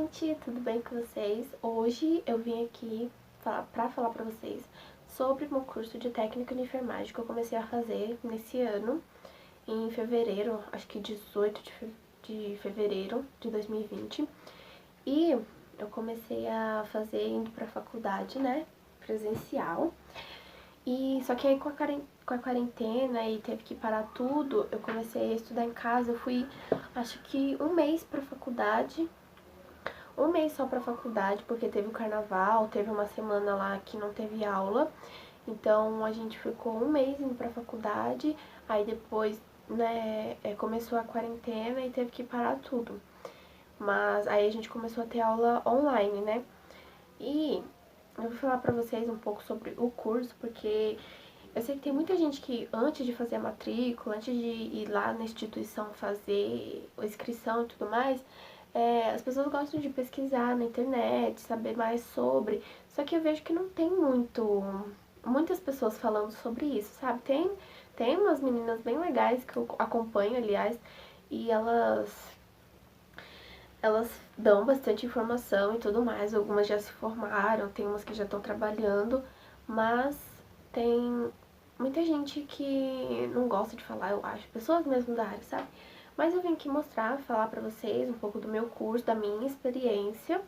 gente, tudo bem com vocês? Hoje eu vim aqui pra falar pra vocês sobre o meu curso de técnico de enfermagem que eu comecei a fazer nesse ano, em fevereiro, acho que 18 de fevereiro de 2020. E eu comecei a fazer indo pra faculdade, né, presencial. E só que aí com a quarentena e teve que parar tudo, eu comecei a estudar em casa. Eu fui, acho que um mês pra faculdade, um mês só pra faculdade, porque teve o carnaval, teve uma semana lá que não teve aula. Então a gente ficou um mês indo pra faculdade, aí depois, né, começou a quarentena e teve que parar tudo. Mas aí a gente começou a ter aula online, né? E eu vou falar pra vocês um pouco sobre o curso, porque eu sei que tem muita gente que antes de fazer a matrícula, antes de ir lá na instituição fazer a inscrição e tudo mais, as pessoas gostam de pesquisar na internet, saber mais sobre, só que eu vejo que não tem muitas pessoas falando sobre isso, sabe? Tem umas meninas bem legais que eu acompanho, aliás, e elas dão bastante informação e tudo mais. Algumas já se formaram, tem umas que já estão trabalhando, mas tem muita gente que não gosta de falar, eu acho, pessoas mesmo da área, sabe? Mas eu vim aqui mostrar, falar pra vocês um pouco do meu curso, da minha experiência.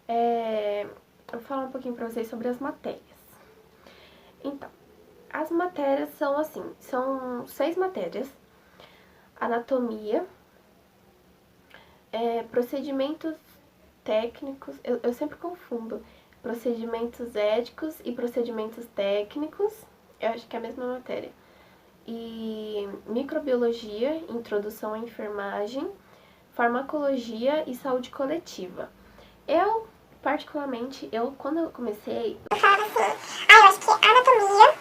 Eu vou falar um pouquinho pra vocês sobre as matérias. Então, as matérias são assim, são 6 matérias. Anatomia, procedimentos técnicos, eu sempre confundo procedimentos éticos e procedimentos técnicos, eu acho que é a mesma matéria. E microbiologia, introdução à enfermagem, farmacologia e saúde coletiva. Eu, particularmente, quando eu comecei... Eu falava assim, eu acho que anatomia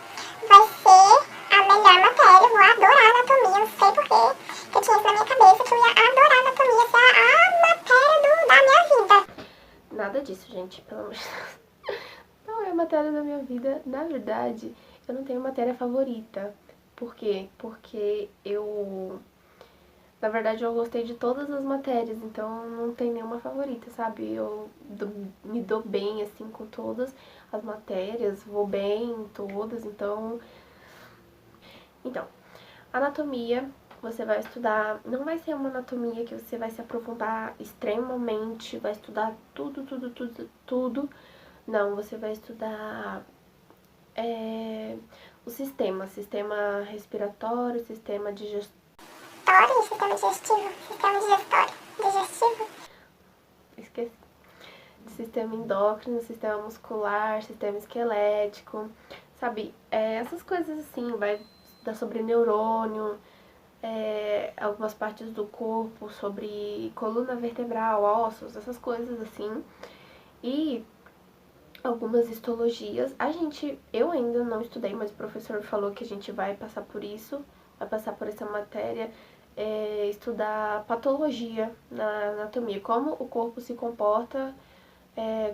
vai ser a melhor matéria, eu vou adorar anatomia, não sei porquê, que eu tinha isso na minha cabeça, que eu ia adorar anatomia, ser a matéria da minha vida. Nada disso, gente, pelo amor de Deus. Não é a matéria da minha vida. Na verdade, eu não tenho matéria favorita. Por quê? Porque na verdade, eu gostei de todas as matérias, então não tem nenhuma favorita, sabe? Me dou bem, assim, com todas as matérias, vou bem em todas, então... Então, anatomia, você vai estudar... Não vai ser uma anatomia que você vai se aprofundar extremamente, vai estudar tudo. Não, você vai estudar o sistema respiratório, sistema digestório. Sistema digestivo, sistema digestivo. Esqueci. Sistema endócrino, sistema muscular, sistema esquelético, sabe? Essas coisas assim, vai estudar sobre neurônio, algumas partes do corpo, sobre coluna vertebral, ossos, essas coisas assim. E algumas histologias. Eu ainda não estudei, mas o professor falou que a gente vai passar por isso, vai passar por essa matéria, estudar patologia na anatomia, como o corpo se comporta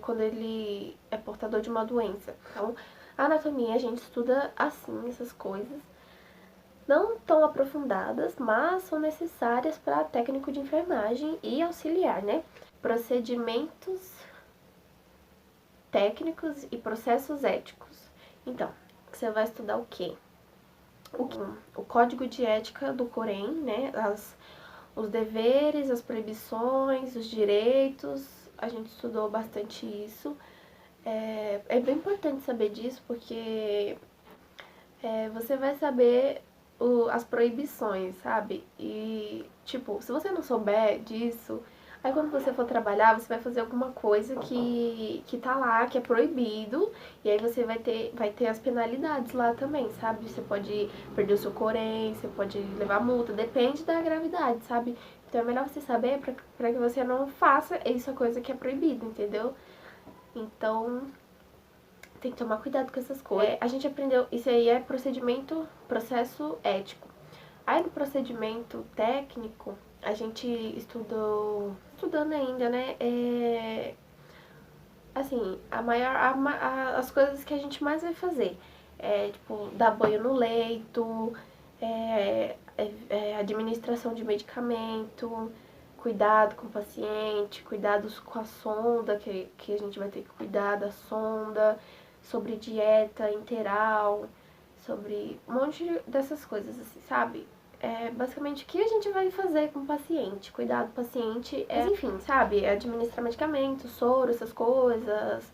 quando ele é portador de uma doença. Então, a anatomia a gente estuda assim, essas coisas, não tão aprofundadas, mas são necessárias para técnico de enfermagem e auxiliar, né? Procedimentos técnicos e processos éticos. Então, você vai estudar o quê? O código de ética do Corém, né? Os deveres, as proibições, os direitos. A gente estudou bastante isso. É bem importante saber disso, porque você vai saber as proibições, sabe? E, tipo, se você não souber disso, aí quando você for trabalhar, você vai fazer alguma coisa que tá lá, que é proibido, e aí você vai ter as penalidades lá também, sabe? Você pode perder o seu Corém, você pode levar multa, depende da gravidade, sabe? Então é melhor você saber pra que você não faça essa coisa que é proibida, entendeu? Então, tem que tomar cuidado com essas coisas. A gente aprendeu, isso aí é processo ético. Aí no procedimento técnico, a gente estudando ainda, né, assim, as coisas que a gente mais vai fazer. Tipo, dar banho no leito, administração de medicamento, cuidado com o paciente, cuidados com a sonda, que a gente vai ter que cuidar da sonda, sobre dieta interal, sobre um monte dessas coisas, assim, sabe? É basicamente o que a gente vai fazer com o paciente, cuidar do paciente, mas enfim, sabe? Administrar medicamentos, soro, essas coisas,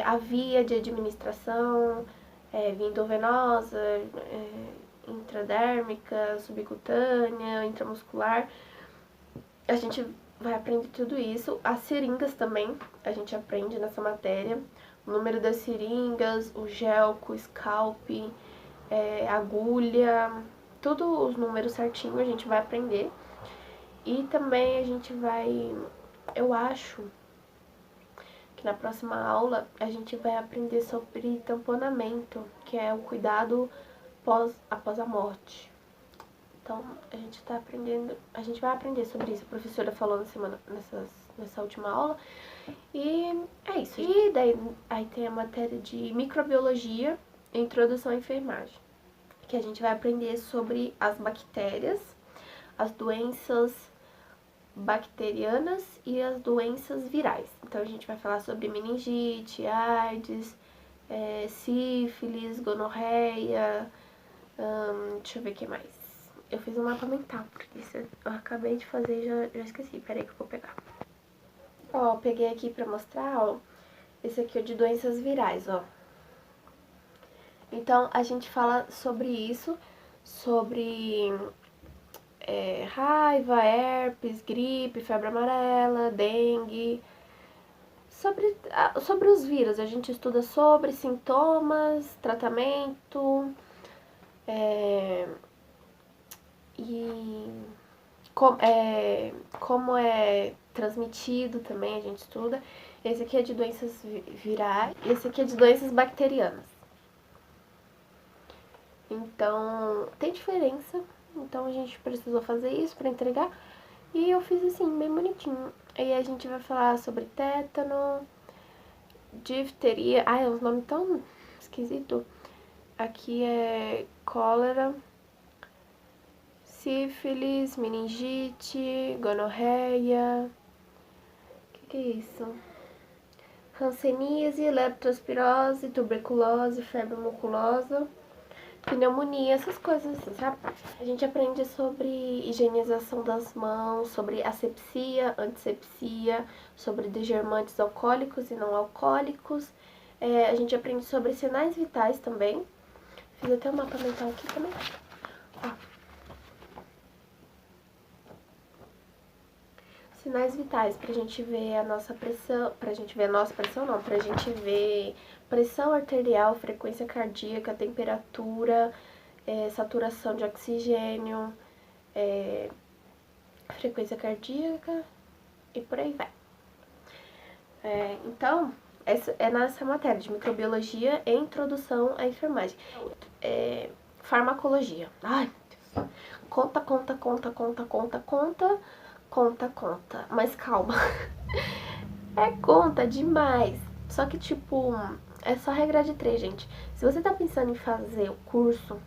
a via de administração, via endovenosa, intradérmica, subcutânea, intramuscular. A gente vai aprender tudo isso. As seringas também, a gente aprende nessa matéria. O número das seringas, o gelco, o scalp, agulha, todos os números certinho a gente vai aprender. E também a gente vai, eu acho que na próxima aula a gente vai aprender sobre tamponamento, que é o cuidado após a morte. Então a gente tá aprendendo, a gente vai aprender sobre isso. A professora falou nessa última aula. E é isso. E daí aí tem a matéria de microbiologia e introdução à enfermagem, que a gente vai aprender sobre as bactérias, as doenças bacterianas e as doenças virais. Então a gente vai falar sobre meningite, AIDS, sífilis, gonorreia, deixa eu ver o que mais. Eu fiz um mapa mental, porque isso eu acabei de fazer e já esqueci. Peraí que eu vou pegar. Ó, peguei aqui pra mostrar, ó. Esse aqui é de doenças virais, ó. Então, a gente fala sobre isso, sobre raiva, herpes, gripe, febre amarela, dengue, sobre os vírus. A gente estuda sobre sintomas, tratamento, e como é transmitido também, a gente estuda. Esse aqui é de doenças virais, esse aqui é de doenças bacterianas. Então, tem diferença. Então, a gente precisou fazer isso para entregar. E eu fiz assim, bem bonitinho. Aí a gente vai falar sobre tétano, difteria. Ai, é uns nomes tão esquisitos. Aqui é cólera, sífilis, meningite, gonorreia. O que é isso? Hanseníase, leptospirose, tuberculose, febre maculosa, pneumonia, essas coisas assim, sabe? A gente aprende sobre higienização das mãos, sobre asepsia, antisepsia, sobre degermantes alcoólicos e não alcoólicos. A gente aprende sobre sinais vitais também. Fiz até um mapa mental aqui também. Ó. Sinais vitais pra gente ver a nossa pressão, pra gente ver pressão arterial, frequência cardíaca, temperatura, saturação de oxigênio, frequência cardíaca e por aí vai. Então, essa é nessa matéria de microbiologia e introdução à enfermagem. Farmacologia. Ai, meu Deus. Conta. Mas calma. É conta demais. Só que, tipo, é só regra de 3, gente. Se você tá pensando em fazer o curso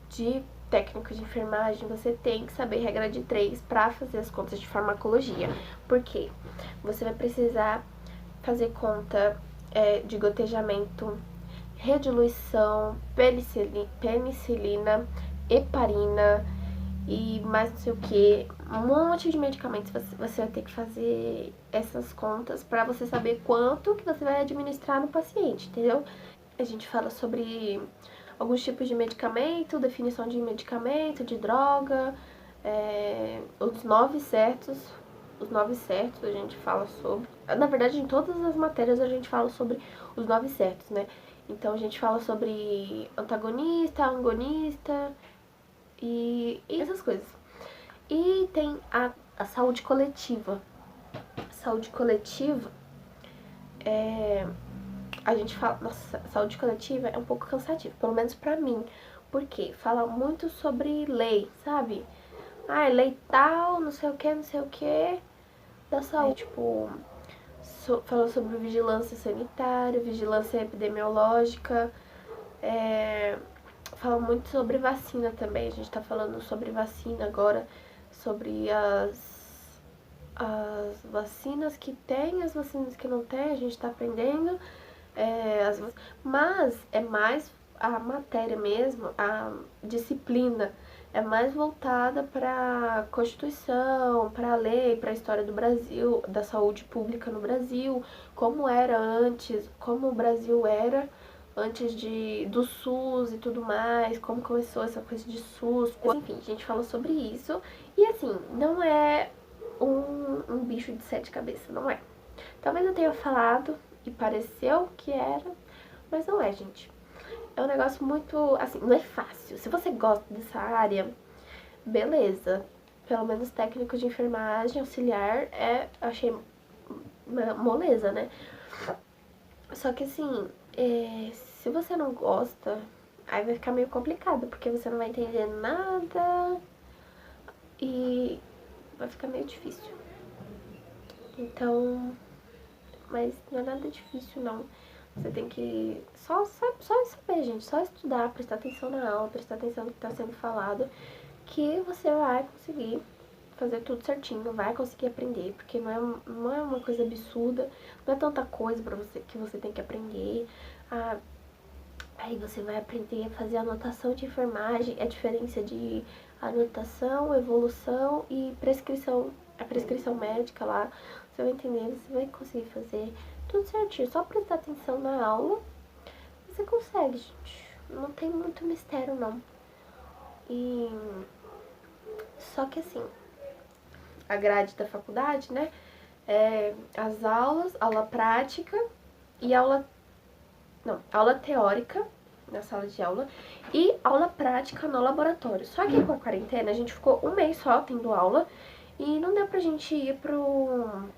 de técnico de enfermagem, você tem que saber regra de 3 pra fazer as contas de farmacologia. Por quê? Você vai precisar fazer conta de gotejamento, rediluição, penicilina, heparina e mais não sei o que, um monte de medicamentos. Você vai ter que fazer essas contas pra você saber quanto que você vai administrar no paciente, entendeu? A gente fala sobre alguns tipos de medicamento, definição de medicamento, de droga, os 9 certos a gente fala sobre. Na verdade, em todas as matérias a gente fala sobre os 9 certos, né? Então a gente fala sobre antagonista, agonista e essas coisas. E tem a saúde coletiva. Saúde coletiva a gente fala, nossa, saúde coletiva é um pouco cansativo, pelo menos pra mim. Porque fala muito sobre lei, sabe? Lei tal, não sei o que, da saúde. Tipo, fala sobre vigilância sanitária, vigilância epidemiológica, fala muito sobre vacina também. A gente tá falando sobre vacina agora, sobre as vacinas que tem, as vacinas que não tem, a gente tá aprendendo. Mas é mais a matéria mesmo, a disciplina é mais voltada para a Constituição, para a lei, para a história do Brasil, da saúde pública no Brasil, como era antes, como o Brasil era antes do SUS e tudo mais, como começou essa coisa de SUS. Enfim, a gente falou sobre isso. E assim, não é um bicho de 7 cabeças, não é. Talvez eu tenha falado e pareceu que era, mas não é, gente. É um negócio muito, assim, não é fácil. Se você gosta dessa área, beleza. Pelo menos técnico de enfermagem auxiliar achei moleza, né? Só que assim, se você não gosta, aí vai ficar meio complicado, porque você não vai entender nada e vai ficar meio difícil. Então, mas não é nada difícil não. Você tem que só saber, gente, só estudar, prestar atenção na aula, prestar atenção no que está sendo falado, que você vai conseguir fazer tudo certinho, vai conseguir aprender, porque não é uma coisa absurda, não é tanta coisa pra você que você tem que aprender. Aí você vai aprender a fazer anotação de enfermagem, a diferença de anotação, evolução e prescrição, a prescrição médica lá, você vai entender, você vai conseguir fazer tudo certinho, só prestar atenção na aula, você consegue, gente. Não tem muito mistério não. E só que assim, a grade da faculdade, né? As aulas, aula prática e aula teórica na sala de aula e aula prática no laboratório. Só que com a quarentena a gente ficou um mês só tendo aula e não deu pra gente ir pro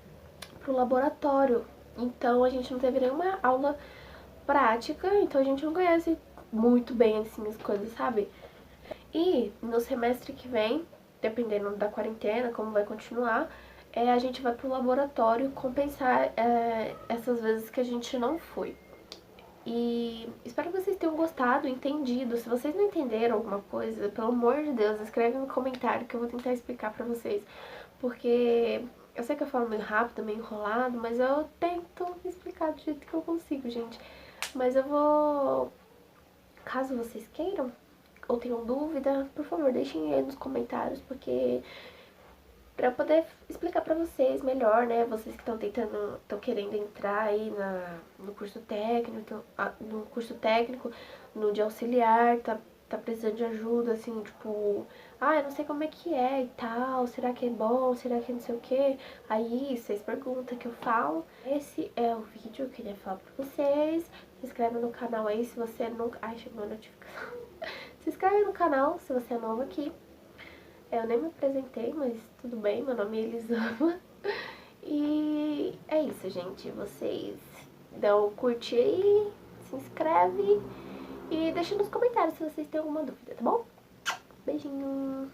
laboratório. Então a gente não teve nenhuma aula prática, então a gente não conhece muito bem assim as coisas, sabe? E no semestre que vem, dependendo da quarentena, como vai continuar, a gente vai pro laboratório compensar essas vezes que a gente não foi. E espero que vocês tenham gostado, entendido. Se vocês não entenderam alguma coisa, pelo amor de Deus, escreve no comentário que eu vou tentar explicar pra vocês. Porque eu sei que eu falo meio rápido, meio enrolado, mas eu tento explicar do jeito que eu consigo, gente. Mas eu vou... Caso vocês queiram ou tenham dúvida, por favor, deixem aí nos comentários, porque pra eu poder explicar pra vocês melhor, né? Vocês que estão querendo entrar aí no curso técnico, no de auxiliar, tá precisando de ajuda, assim, tipo, eu não sei como é que é e tal, será que é bom, será que é não sei o que? Aí vocês perguntam que eu falo. Esse é o vídeo que eu queria falar pra vocês. Se inscreve no canal aí se você nunca... Ai, chegou a notificação. Se inscreve no canal se você é novo aqui. Eu nem me apresentei, mas tudo bem, meu nome é Elisama. E é isso, gente. Vocês dão um curtir aí, se inscreve e deixa nos comentários se vocês têm alguma dúvida, tá bom? Beijinho!